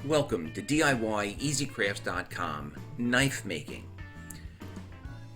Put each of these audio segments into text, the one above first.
Welcome to DIYEasyCrafts.com Knife Making.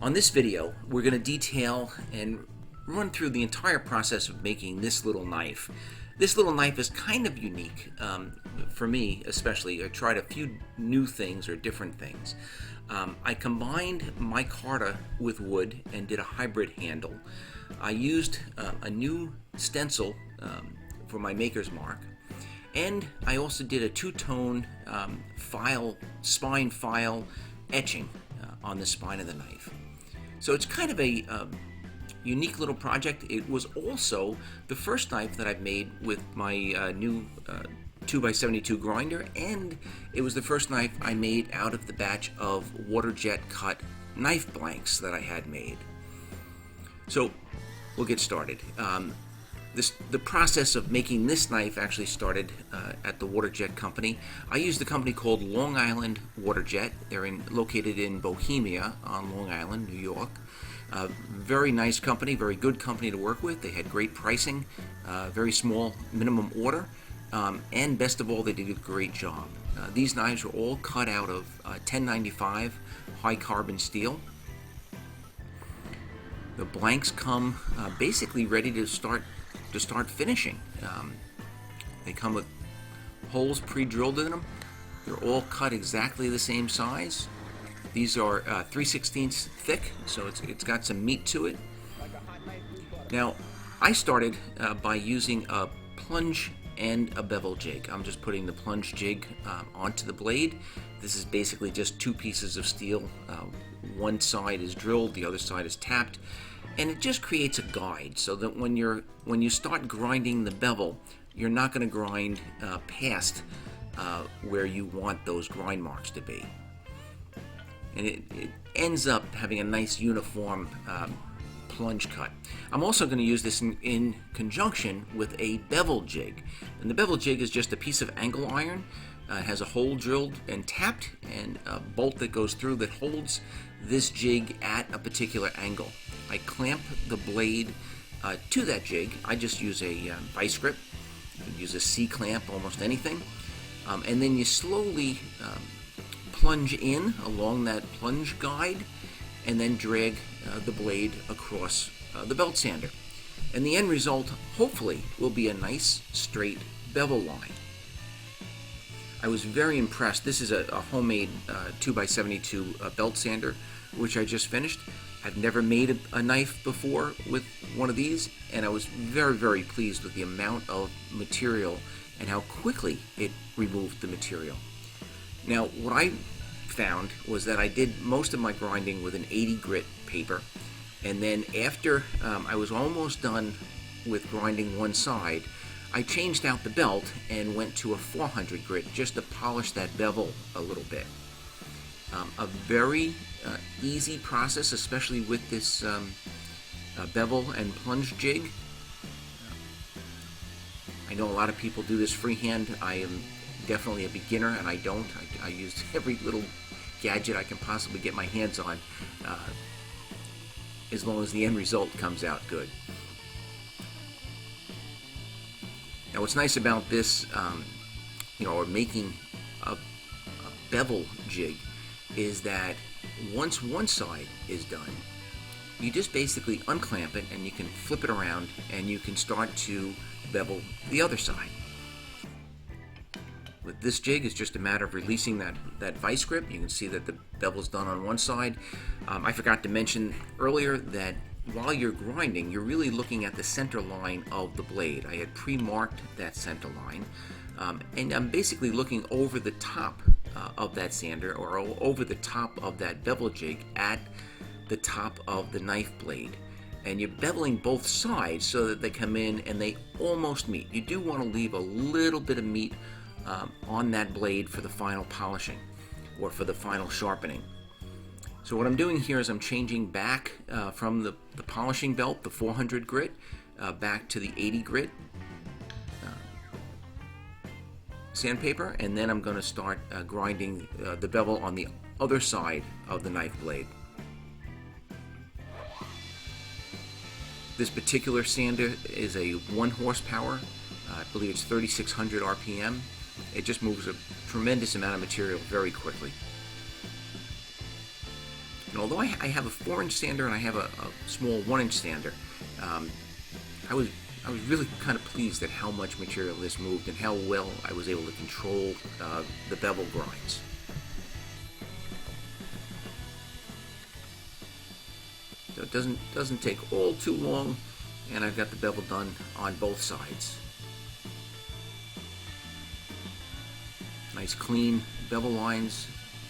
On this video, we're going to detail and run through the entire process of making this little knife. This little knife is kind of unique, for me especially. I tried a few new things or different things. I combined micarta with wood and did a hybrid handle. I used a new stencil for my maker's mark. And I also did a two-tone spine file etching on the spine of the knife. So it's kind of a unique little project. It was also the first knife that I've made with my new 2x72 grinder, and it was the first knife I made out of the batch of waterjet cut knife blanks that I had made. So we'll get started. The process of making this knife actually started at the waterjet company. I used a company called Long Island Waterjet. They're located in Bohemia on Long Island, New York. Very nice company, very good company to work with. They had great pricing, very small minimum order, and best of all, they did a great job. These knives are all cut out of 1095 high carbon steel. The blanks come basically ready to start finishing. They come with holes pre-drilled in them. They're all cut exactly the same size. These are 3/16 thick, so it's got some meat to it. Now, I started by using a plunge and a bevel jig. I'm just putting the plunge jig onto the blade. This is basically just two pieces of steel. One side is drilled, the other side is tapped. And it just creates a guide so that when you start grinding the bevel, you're not going to grind past where you want those grind marks to be. And it ends up having a nice uniform plunge cut. I'm also going to use this in conjunction with a bevel jig. And the bevel jig is just a piece of angle iron. It has a hole drilled and tapped and a bolt that goes through that holds this jig at a particular angle. I clamp the blade to that jig. I just use a vice grip. You can use a C-clamp, almost anything. And then you slowly plunge in along that plunge guide and then drag the blade across the belt sander. And the end result, hopefully, will be a nice straight bevel line. I was very impressed. This is a homemade 2x72 belt sander, which I just finished. I've never made a knife before with one of these, and I was very, very pleased with the amount of material and how quickly it removed the material. Now, what I found was that I did most of my grinding with an 80 grit paper, and then after I was almost done with grinding one side, I changed out the belt and went to a 400 grit just to polish that bevel a little bit. A very easy process, especially with this bevel and plunge jig. I know a lot of people do this freehand. I am definitely a beginner, and I don't. I use every little gadget I can possibly get my hands on, as long as the end result comes out good. Now, what's nice about this, or making a bevel jig, is that once one side is done, you just basically unclamp it and you can flip it around and you can start to bevel the other side. With this jig, it's just a matter of releasing that vice grip. You can see that the bevel's done on one side. I forgot to mention earlier that while you're grinding, you're really looking at the center line of the blade. I had pre-marked that center line, and I'm basically looking over the top of that sander, or over the top of that bevel jig at the top of the knife blade. And you're beveling both sides so that they come in and they almost meet. You do want to leave a little bit of meat on that blade for the final polishing or for the final sharpening. So what I'm doing here is I'm changing back from the polishing belt, the 400 grit, back to the 80 grit sandpaper, and then I'm going to start grinding the bevel on the other side of the knife blade. This particular sander is a 1 horsepower. I believe it's 3600 RPM. It just moves a tremendous amount of material very quickly. And although I have a 4-inch sander and I have a small 1-inch sander, I was really kind of pleased at how much material this moved and how well I was able to control the bevel grinds. So it doesn't take all too long, and I've got the bevel done on both sides. Nice clean bevel lines,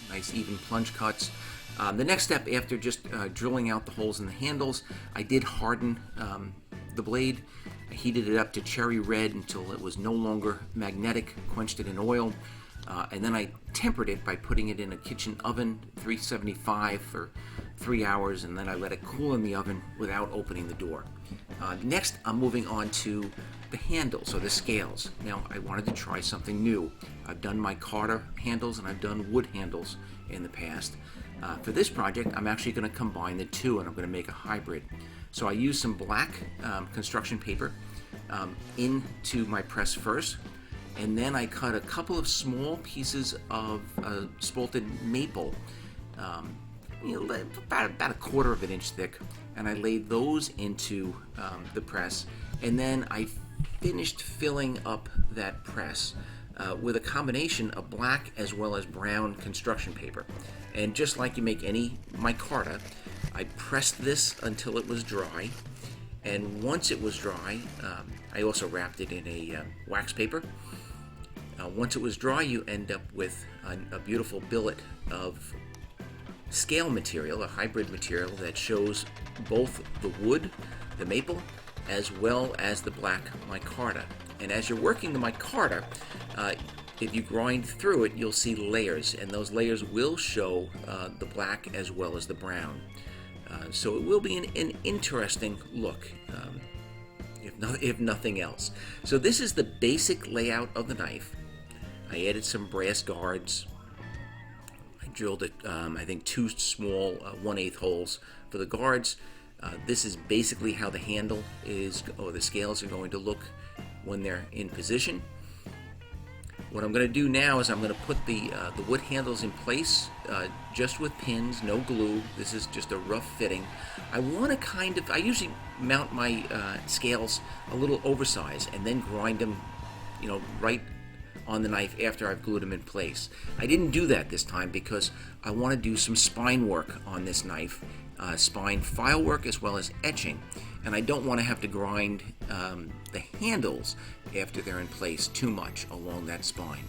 nice even plunge cuts. The next step, after just drilling out the holes in the handles, I did harden the blade. I heated it up to cherry red until it was no longer magnetic, quenched it in oil, and then I tempered it by putting it in a kitchen oven, 375 for 3 hours, and then I let it cool in the oven without opening the door. Next, I'm moving on to the handles, or the scales. Now, I wanted to try something new. I've done micarta handles and I've done wood handles in the past. For this project, I'm actually going to combine the two, and I'm going to make a hybrid. So I used some black construction paper into my press first, and then I cut a couple of small pieces of spalted maple, about a 1/4 of an inch thick, and I laid those into the press, and then I finished filling up that press with a combination of black as well as brown construction paper. And just like you make any micarta, I pressed this until it was dry, and once it was dry, I also wrapped it in a wax paper. Once it was dry, you end up with a beautiful billet of scale material, a hybrid material that shows both the wood, the maple, as well as the black micarta. And as you're working the micarta, if you grind through it, you'll see layers, and those layers will show the black as well as the brown. So it will be an interesting look, if nothing else. So this is the basic layout of the knife. I added some brass guards. I drilled it, I think 2 small 1/8 holes for the guards. This is basically how the handle is, or the scales are going to look when they're in position. What I'm going to do now is I'm going to put the wood handles in place just with pins, no glue. This is just a rough fitting. I want to I usually mount my scales a little oversized and then grind them, right on the knife after I've glued them in place. I didn't do that this time because I want to do some spine work on this knife, spine file work as well as etching, and I don't want to have to grind the handles after they're in place too much along that spine.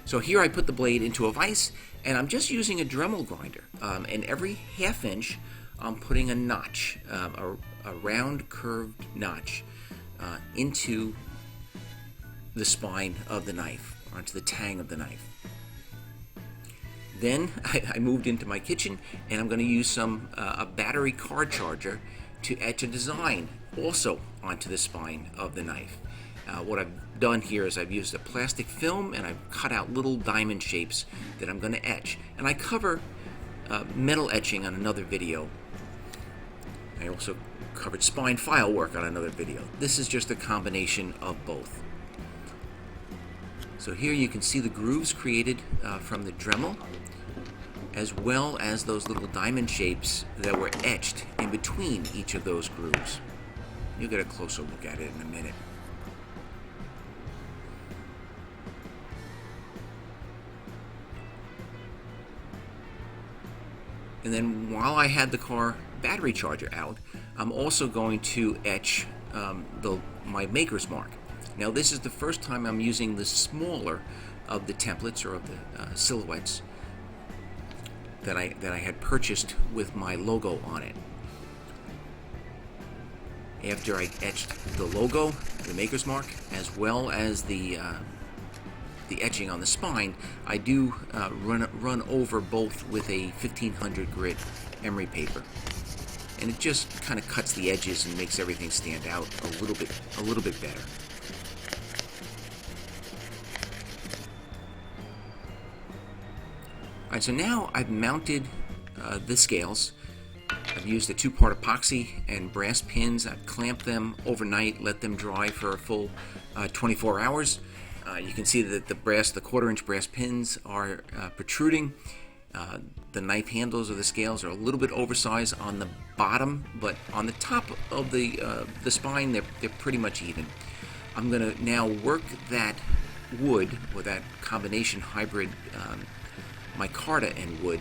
So here I put the blade into a vise, and I'm just using a Dremel grinder, and every 1/2 inch I'm putting a notch, a round curved notch into the spine of the knife, onto the tang of the knife. Then I moved into my kitchen, and I'm going to use a battery car charger to etch a design also onto the spine of the knife. What I've done here is I've used a plastic film, and I've cut out little diamond shapes that I'm going to etch. And I cover metal etching on another video. I also covered spine file work on another video. This is just a combination of both. So here you can see the grooves created from the Dremel, as well as those little diamond shapes that were etched in between each of those grooves. You'll get a closer look at it in a minute. And then while I had the car battery charger out, I'm also going to etch my maker's mark. Now this is the first time I'm using the smaller of the templates, or of the silhouettes that I had purchased with my logo on it. After I etched the logo, the maker's mark, as well as the etching on the spine, I do run over both with a 1500 grit emery paper, and it just kind of cuts the edges and makes everything stand out a little bit better. Alright, so now I've mounted the scales. I've used a 2-part epoxy and brass pins. I've clamped them overnight, let them dry for a full 24 hours. You can see that the 1/4-inch brass pins are protruding. The knife handles or the scales are a little bit oversized on the bottom, but on the top of the spine, they're pretty much even. I'm going to now work that wood, or that combination hybrid micarta and wood,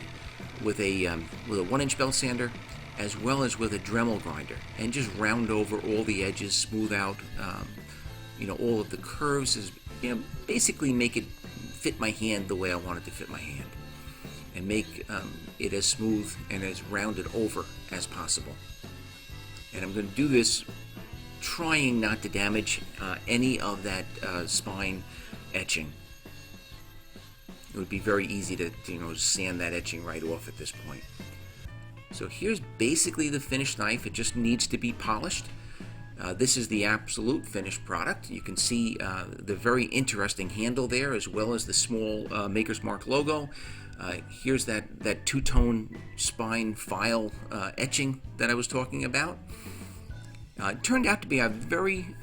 with a 1-inch belt sander, as well as with a Dremel grinder, and just round over all the edges, smooth out, all of the curves, basically make it fit my hand the way I want it to fit my hand, and make it as smooth and as rounded over as possible. And I'm going to do this trying not to damage any of that spine etching. It would be very easy to sand that etching right off at this point. So here's basically the finished knife. It just needs to be polished. This is the absolute finished product. You can see the very interesting handle there, as well as the small Maker's Mark logo. Here's that two-tone spine file etching that I was talking about. It turned out to be a very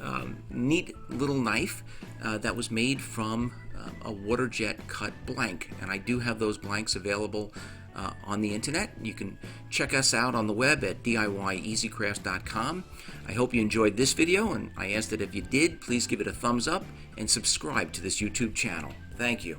neat little knife that was made from a waterjet cut blank, and I do have those blanks available on the internet. You can check us out on the web at DIYEasyCrafts.com. I hope you enjoyed this video, and I ask that if you did, please give it a thumbs up and subscribe to this YouTube channel. Thank you.